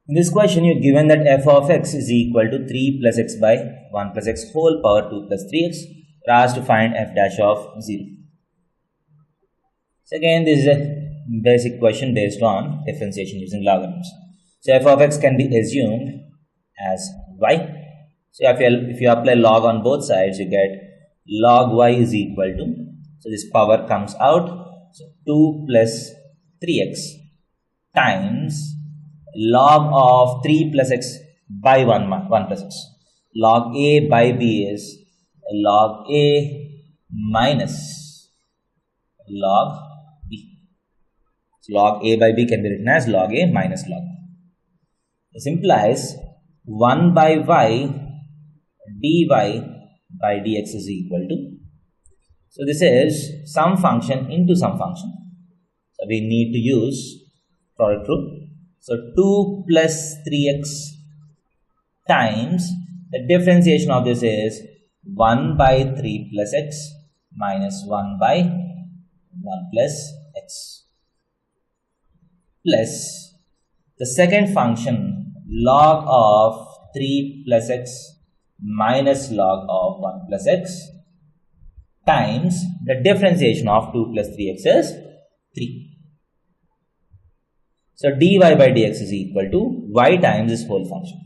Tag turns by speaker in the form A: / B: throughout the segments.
A: In this question, you're given that f of x is equal to 3 plus x by 1 plus x whole power 2 plus 3x. You're asked to find f dash of 0. So again, this is a basic question based on differentiation using logarithms. So f of x can be assumed as y. So if you apply log on both sides, you get log y is equal to, so this power comes out, so 2 plus 3x times log of 3 plus x by 1 plus x. Log a by b is log a minus log b. So log a by b can be written as log a minus log b. This implies 1 by y dy by dx is equal to, so this is some function into some function. So we need to use product rule. So 2 plus 3x times, the differentiation of this is 1 by 3 plus x minus 1 by 1 plus x, plus the second function log of 3 plus x minus log of 1 plus x times the differentiation of 2 plus 3x is 3. So dy by dx is equal to y times this whole function.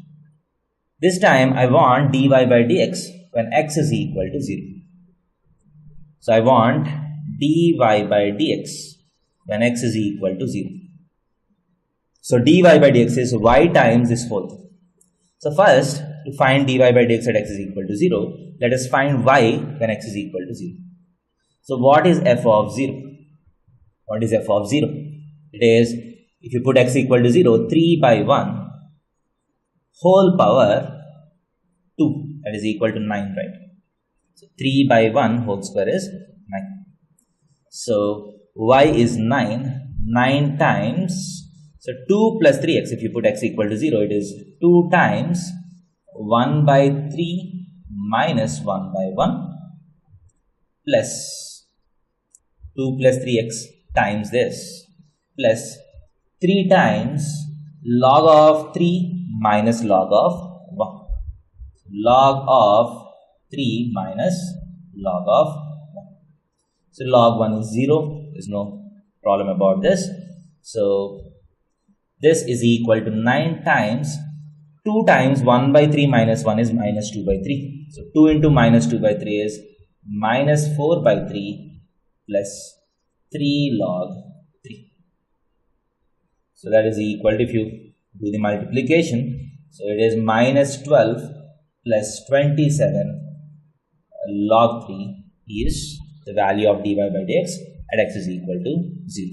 A: This time I want dy by dx when x is equal to 0. So I want dy by dx when x is equal to 0. So dy by dx is y times this whole thing. So first, to find dy by dx at x is equal to 0, let us find y when x is equal to 0. So what is f of 0? What is f of 0? It is, if you put x equal to 0, 3 by 1 whole power 2, that is equal to 9, right? So 3 by 1 whole square is 9. So y is 9 times, so 2 plus 3x, if you put x equal to 0, it is 2 times 1 by 3 minus 1 by 1 plus 2 plus 3x times this plus 3 times log of 3 minus log of 1. Log of 3 minus log of 1. So log 1 is 0. There is no problem about this. So this is equal to 9 times 2 times 1 by 3 minus 1 is minus 2 by 3. So 2 into minus 2 by 3 is minus 4 by 3 plus 3 log 3. So that is equal to, if you do the multiplication, so it is minus 12 plus 27 log 3 is the value of dy by dx at x is equal to 0.